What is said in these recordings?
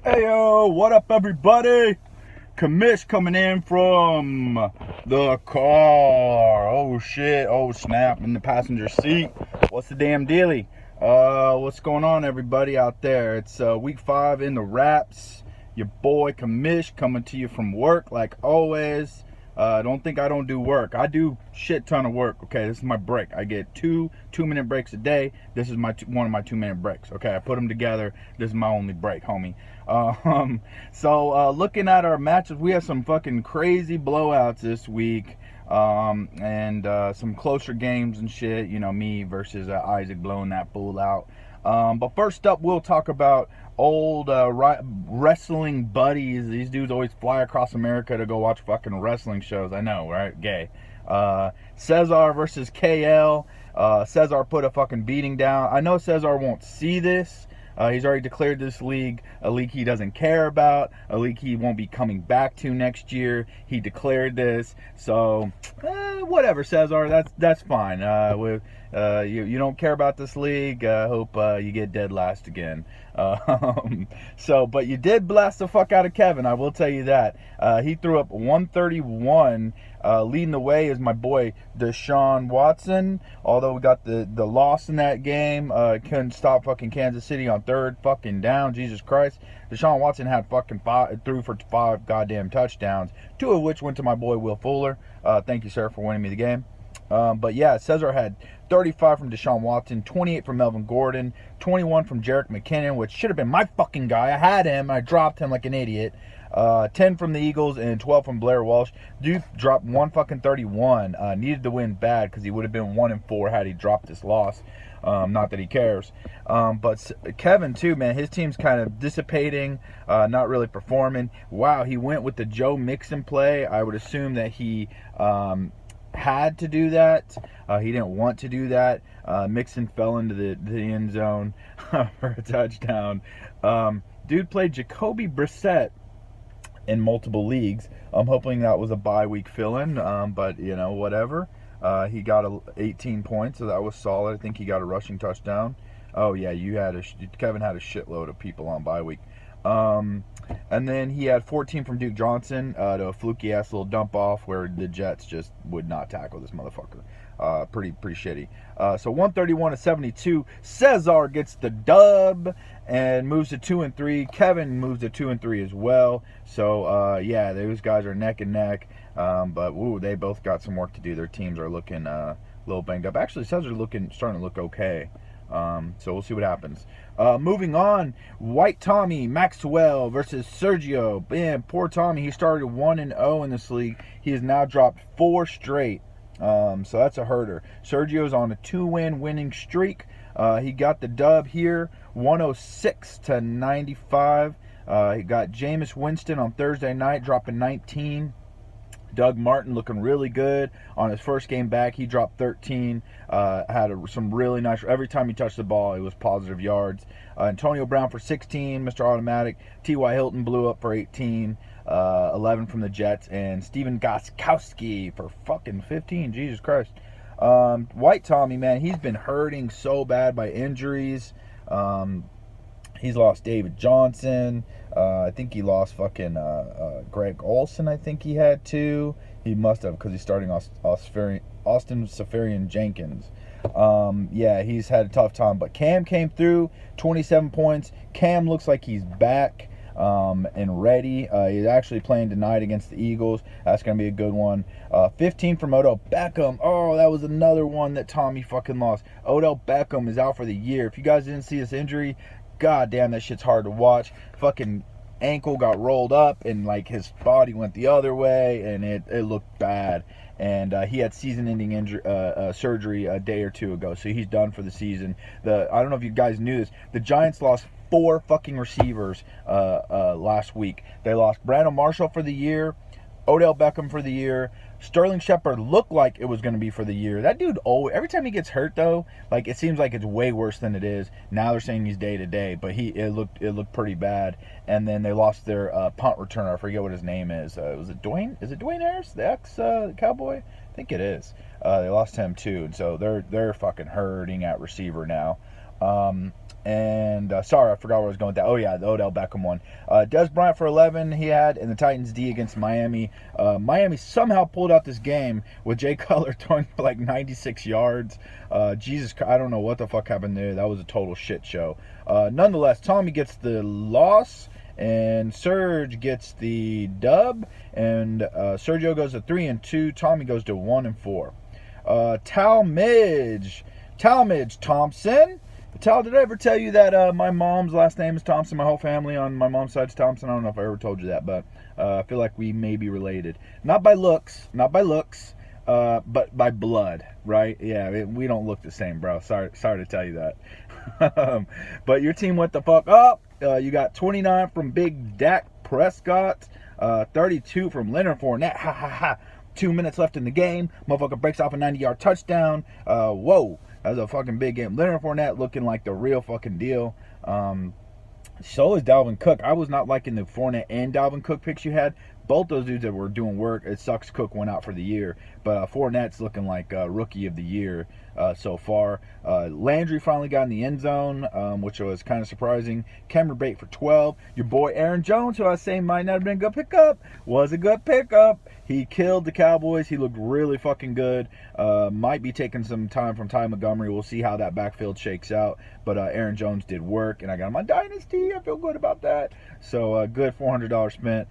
Hey yo, what up everybody? Commish coming in from the car. Oh shit, oh snap, in the passenger seat. What's the damn dealie? What's going on everybody out there? It's week 5 in the wraps. Your boy Commish coming to you from work like always. Don't think I don't do work. I do shit ton of work. Okay, this is my break. I get two 2-minute breaks a day. This is my one of my 2-minute breaks. Okay, I put them together. This is my only break, homie. Looking at our matches, we have some fucking crazy blowouts this week. And some closer games and shit. You know, me versus Isaac blowing that fool out. But first up, we'll talk about old wrestling buddies. These dudes always fly across America to go watch fucking wrestling shows. I know, right? Gay. Cesar versus KL. Cesar put a fucking beating down. I know Cesar won't see this. He's already declared this league a league he doesn't care about, a league he won't be coming back to next year. He declared this, so whatever, Cesar. That's fine. You don't care about this league. Hope you get dead last again. But you did blast the fuck out of Kevin. I will tell you that. He threw up 131. Leading the way is my boy Deshaun Watson. Although we got the loss in that game, couldn't stop fucking Kansas City on third fucking down. Jesus Christ. Deshaun Watson had fucking threw for 5 goddamn touchdowns, 2 of which went to my boy Will Fuller. Thank you, sir, for winning me the game. But yeah, Cesar had 35 from Deshaun Watson, 28 from Melvin Gordon, 21 from Jerick McKinnon, which should have been my fucking guy. I had him. I dropped him like an idiot. 10 from the Eagles and 12 from Blair Walsh. Dude dropped 131. Needed to win bad because he would have been 1-4 had he dropped this loss. Not that he cares. But Kevin too, man, his team's kind of dissipating, not really performing. Wow, he went with the Joe Mixon play. I would assume that he had to do that. He didn't want to do that. Mixon fell into the end zone for a touchdown. Dude played Jacoby Brissett in multiple leagues. I'm hoping that was a bye week fill-in, but you know, whatever. He got 18 points, so that was solid. I think he got a rushing touchdown. Oh yeah, Kevin had a shitload of people on bye week. And then he had 14 from Duke Johnson to a fluky ass little dump off where the Jets just would not tackle this motherfucker. Pretty shitty. So 131-72. Cesar gets the dub and moves to 2-3. Kevin moves to 2-3 as well. So yeah, those guys are neck and neck. But woo, they both got some work to do. Their teams are looking a little banged up. Actually, Cesar's starting to look okay. So we'll see what happens. Moving on, White Tommy Maxwell versus Sergio. Man, poor Tommy. He started 1-0 in this league. He has now dropped 4 straight. So that's a herder. Sergio's on a 2-win winning streak. He got the dub here, 106-95. He got Jameis Winston on Thursday night, dropping 19. Doug Martin looking really good on his first game back. He dropped 13. Had some really nice. Every time he touched the ball, it was positive yards. Antonio Brown for 16, Mr. Automatic. T.Y. Hilton blew up for 18. 11 from the Jets. And Steven Gostkowski for fucking 15. Jesus Christ. White Tommy, man, he's been hurting so bad by injuries. He's lost David Johnson. I think he lost fucking Greg Olsen. I think he had too. He must have because he's starting Austin Seferian-Jenkins. Yeah, he's had a tough time. But Cam came through, 27 points. Cam looks like he's back and ready. He's actually playing tonight against the Eagles. That's going to be a good one. 15 from Odell Beckham. Oh, that was another one that Tommy fucking lost. Odell Beckham is out for the year. If you guys didn't see this injury, god damn, that shit's hard to watch. Fucking ankle got rolled up and like his body went the other way and it looked bad. And he had season-ending surgery a day or 2 ago, so he's done for the season. I don't know if you guys knew this. The Giants lost 4 fucking receivers last week. They lost Brandon Marshall for the year, Odell Beckham for the year. Sterling Shepard looked like it was going to be for the year. That dude, every time he gets hurt though, like it seems like it's way worse than it is. Now they're saying he's day to day, but it looked pretty bad. And then they lost their punt returner. I forget what his name is. Was it Dwayne? Is it Dwayne Harris, the ex Cowboy? I think it is. They lost him too, and so they're fucking hurting at receiver now. And sorry, I forgot where I was going with that. Oh yeah, the Odell Beckham one. Dez Bryant for 11 he had in the Titans D against Miami. Miami somehow pulled out this game with Jay Cutler throwing for like 96 yards. Jesus, I don't know what the fuck happened there. That was a total shit show. Nonetheless, Tommy gets the loss and Serge gets the dub, and Sergio goes to 3-2. Tommy goes to 1-4. Talmadge Thompson. Tal, did I ever tell you that my mom's last name is Thompson? My whole family on my mom's side's Thompson. I don't know if I ever told you that, but I feel like we may be related. Not by looks, but by blood, right? Yeah, we don't look the same, bro. Sorry to tell you that. But your team went the fuck up. You got 29 from Big Dak Prescott, 32 from Leonard Fournette. Ha ha ha. 2 minutes left in the game. Motherfucker breaks off a 90-yard touchdown. Whoa. That was a fucking big game. Leonard Fournette looking like the real fucking deal. So is Dalvin Cook. I was not liking the Fournette and Dalvin Cook picks you had. Both those dudes that were doing work. It sucks Cook went out for the year. But Fournette's looking like rookie of the year so far. Landry finally got in the end zone, which was kind of surprising. Cameron Bate for 12. Your boy Aaron Jones, who I was saying might not have been a good pickup, was a good pickup. He killed the Cowboys. He looked really fucking good. Might be taking some time from Ty Montgomery. We'll see how that backfield shakes out. But Aaron Jones did work, and I got him on Dynasty. I feel good about that. So good $400 spent.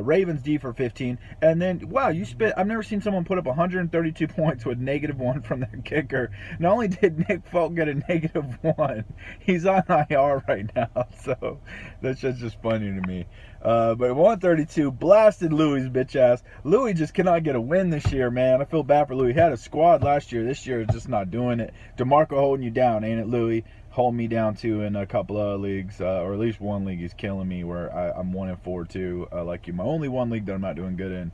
Ravens D for 15. And then, wow, I've never seen someone put up 132 points with -1 from their kicker. Not only did Nick Folk get a -1, he's on IR right now. So that's just funny to me. But 132 blasted Louis' bitch ass. Louis just cannot get a win this year, man. I feel bad for Louis. He had a squad last year. This year is just not doing it. DeMarco holding you down, ain't it, Louis? Holding me down too in a couple of leagues, or at least one league. He's killing me where I'm 1-4 too. Like you, my only one league that I'm not doing good in.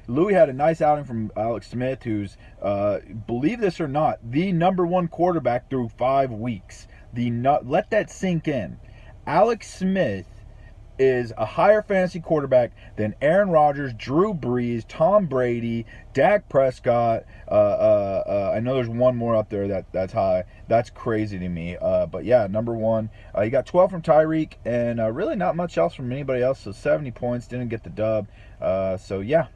Louis had a nice outing from Alex Smith, who's, believe this or not, the #1 quarterback through 5 weeks. Let that sink in. Alex Smith is a higher fantasy quarterback than Aaron Rodgers, Drew Brees, Tom Brady, Dak Prescott. I know there's one more up there that's high. That's crazy to me. But yeah, #1. You got 12 from Tyreek, and really not much else from anybody else. So 70 points, didn't get the dub. So yeah.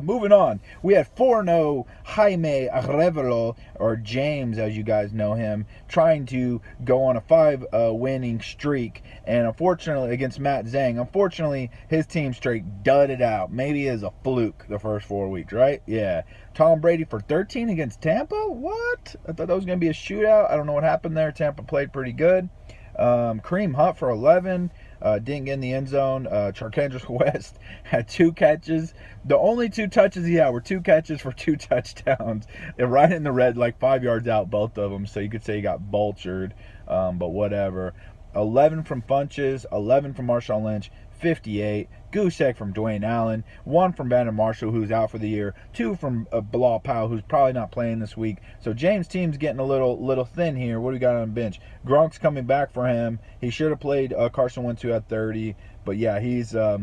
Moving on, we had 4-0 Jaime Arevalo, or James as you guys know him, trying to go on a 5-winning streak, and unfortunately against Matt Zhang, unfortunately his team straight dudded out. Maybe as a fluke the first 4 weeks, right? Yeah. Tom Brady for 13 against Tampa? What? I thought that was going to be a shootout. I don't know what happened there. Tampa played pretty good. Kareem Hunt for 11. Didn't get in the end zone. Charkandrick West had 2 catches. The only 2 touches he had were 2 catches for 2 touchdowns. And right in the red, like 5 yards out, both of them. So you could say he got vultured, but whatever. 11 from Funches, 11 from Marshawn Lynch, 58. Goose egg from Dwayne Allen, 1 from Brandon Marshall, who's out for the year, 2 from Bilal Powell, who's probably not playing this week. So James' team's getting a little thin here. What do we got on the bench? Gronk's coming back for him. He should have played Carson Wentz, who had 30, but yeah, he's a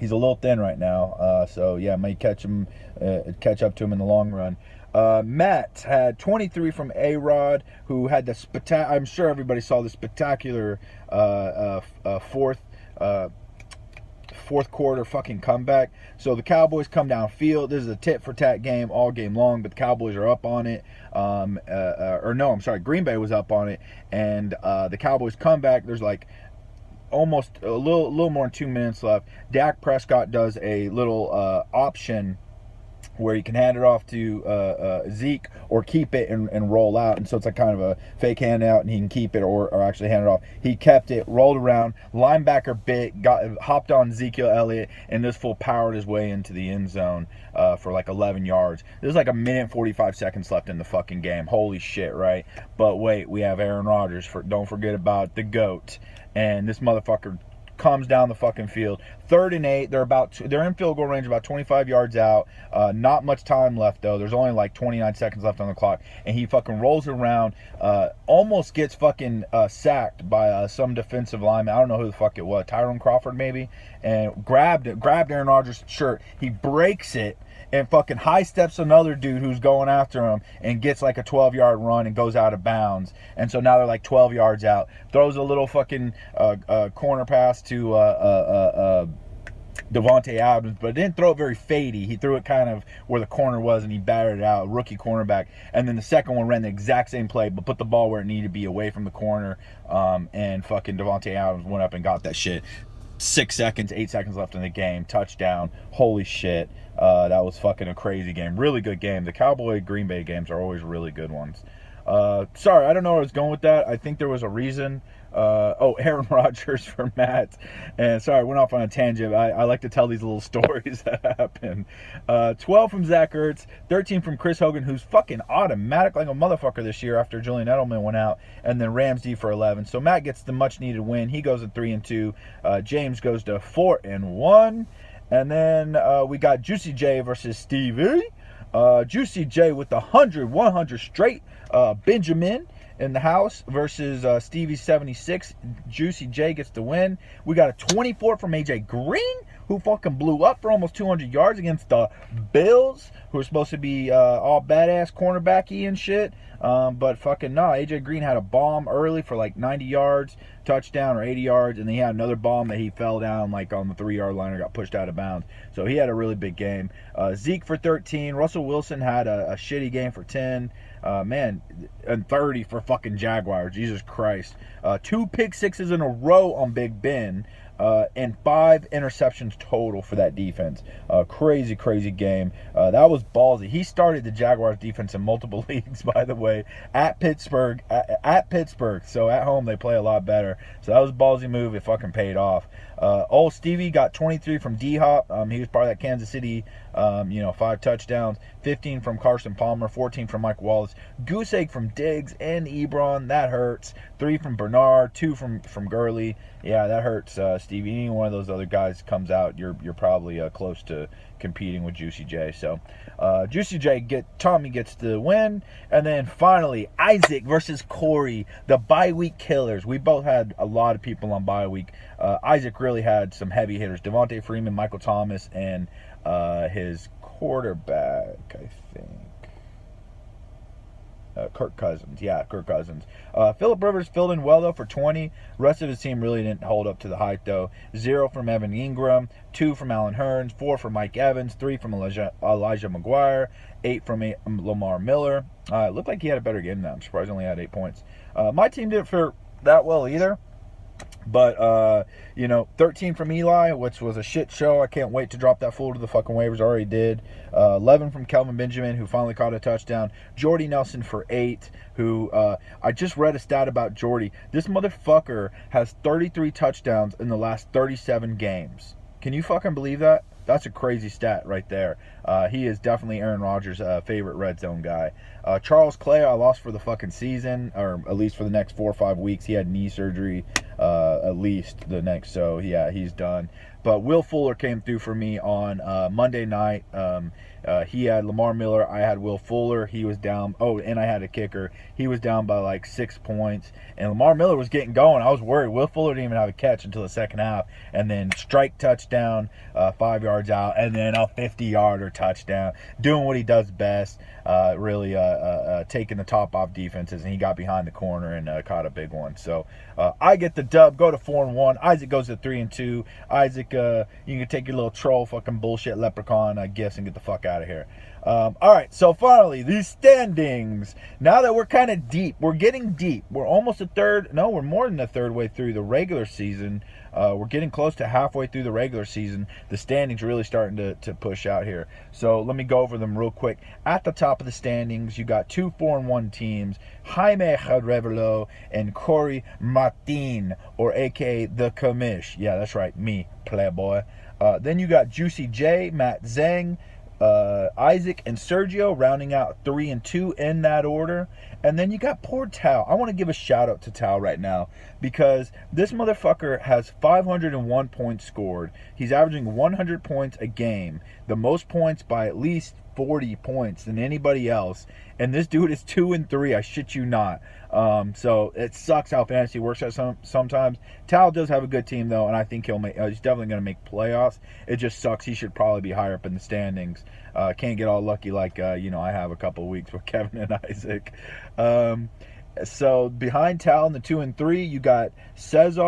little thin right now. So yeah, might catch up to him in the long run. Matt had 23 from A-Rod, who had the I'm sure everybody saw the spectacular fourth quarter fucking comeback. So the Cowboys come downfield. This is a tit for tat game all game long, but the Cowboys are up on it. Green Bay was up on it, and the Cowboys come back. There's like almost a little more than 2 minutes left. Dak Prescott does a little option where you can hand it off to Zeke or keep it and roll out. And so it's like kind of a fake handout, and he can keep it or actually hand it off. He kept it, rolled around, linebacker hopped on Ezekiel Elliott, and this fool powered his way into the end zone for like 11 yards. There's like 1:45 seconds left in the fucking game. Holy shit, right? But wait, we have Aaron Rodgers. Don't forget about the GOAT. And this motherfucker comes down the fucking field. 3rd and 8. They're in field goal range, about 25 yards out. Not much time left though. There's only like 29 seconds left on the clock, and he fucking rolls around, almost gets fucking sacked by some defensive lineman. I don't know who the fuck it was, Tyrone Crawford maybe, and grabbed Aaron Rodgers' shirt. He breaks it. and fucking high steps another dude who's going after him and gets like a 12-yard run and goes out of bounds. And so now they're like 12 yards out. Throws a little fucking corner pass to Davante Adams, but didn't throw it very fadey. He threw it kind of where the corner was, and he batted it out, rookie cornerback. And then the second one ran the exact same play, but put the ball where it needed to be, away from the corner. And fucking Davante Adams went up and got that shit. 8 seconds left in the game. Touchdown. Holy shit. That was fucking a crazy game. Really good game. The Cowboy-Green Bay games are always really good ones. Sorry, I don't know where I was going with that. I think there was a reason. Aaron Rodgers for Matt. And sorry, I went off on a tangent. I like to tell these little stories that happen. 12 from Zach Ertz, 13 from Chris Hogan, who's fucking automatic like a motherfucker this year after Julian Edelman went out, and then Ramsey for 11. So Matt gets the much needed win. He goes to 3-2. James goes to 4-1. And then we got Juicy J versus Stevie. Juicy J with the 100 straight. Benjamin in the house versus Stevie 76. Juicy J gets the win. We got a 24 from AJ Green, who fucking blew up for almost 200 yards against the Bills, who are supposed to be all badass cornerbacky and shit. But fucking no, AJ Green had a bomb early for like 90 yards, touchdown, or 80 yards, and then he had another bomb that he fell down like on the 3-yard line or got pushed out of bounds. So he had a really big game. Zeke for 13. Russell Wilson had a shitty game for 10. And 30 for fucking Jaguars. Jesus Christ. 2 pick sixes in a row on Big Ben. And 5 interceptions total for that defense. Crazy game. That was ballsy. He started the Jaguars defense in multiple leagues, by the way, at Pittsburgh. So at home they play a lot better. So that was a ballsy move. It fucking paid off. Old Stevie got 23 from D-Hop. He was part of that Kansas City, 5 touchdowns. 15 from Carson Palmer. 14 from Mike Wallace. Goose egg from Diggs and Ebron. That hurts. 3 from Bernard. 2 from Gurley. Yeah, that hurts, Stevie. Any one of those other guys comes out, you're probably close to competing with Juicy J. So Juicy J Tommy gets the win. And then finally Isaac versus Corey, the bye week killers. We both had a lot of people on bye week. Isaac really had some heavy hitters: Devontae Freeman, Michael Thomas, and his quarterback, I think, Kirk Cousins. Yeah, Kirk Cousins. Phillip Rivers filled in well, though, for 20. Rest of his team really didn't hold up to the hype, though. 0 from Evan Ingram, 2 from Allen Hurns, 4 from Mike Evans, 3 from Elijah McGuire, 8 from Lamar Miller. It looked like he had a better game than that. I'm surprised he only had 8 points. My team didn't fare that well either. But, 13 from Eli, which was a shit show. I can't wait to drop that fool to the fucking waivers. Already did. 11 from Kelvin Benjamin, who finally caught a touchdown. Jordy Nelson for 8, who, I just read a stat about Jordy. This motherfucker has 33 touchdowns in the last 37 games. Can you fucking believe that? That's a crazy stat right there. He is definitely Aaron Rodgers' favorite red zone guy. Charles Clay, I lost for the fucking season, or at least for the next 4 or 5 weeks. He had knee surgery, at least the next. So, yeah, he's done. But Will Fuller came through for me on Monday night. He had Lamar Miller. I had Will Fuller. He was down. Oh, and I had a kicker. He was down by like 6 points. And Lamar Miller was getting going. I was worried. Will Fuller didn't even have a catch until the second half. And then strike touchdown, 5 yards out. And then a 50-yarder touchdown. Doing what he does best. Really taking the top off defenses. And he got behind the corner and caught a big one. So I get the dub. Go to 4-1. Isaac goes to 3-2. Isaac, you can take your little troll fucking bullshit leprechaun gifts and get the fuck out of here. All right, so finally, these standings. Now that we're kind of deep, we're getting deep. We're almost we're more than a third way through the regular season. We're getting close to halfway through the regular season. The standings are really starting to push out here. So let me go over them real quick. At the top of the standings, you got 2 4-1 teams, Jaime Revelo and Corey Martin, or a.k.a. The Commish. Yeah, that's right, me, playboy. Then you got Juicy J, Matt Zhang, Isaac, and Sergio rounding out 3-2 in that order. And then you got poor Tao. I want to give a shout out to Tao right now because this motherfucker has 501 points scored. He's averaging 100 points a game, the most points by at least 40 points than anybody else, and this dude is 2-3. I shit you not. So it sucks how fantasy works out sometimes. Tal does have a good team though, and I think he's definitely going to make playoffs. It just sucks. He should probably be higher up in the standings. Can't get all lucky like I have a couple of weeks with Kevin and Isaac. So behind Tal in the 2 and 3, you got Cesar.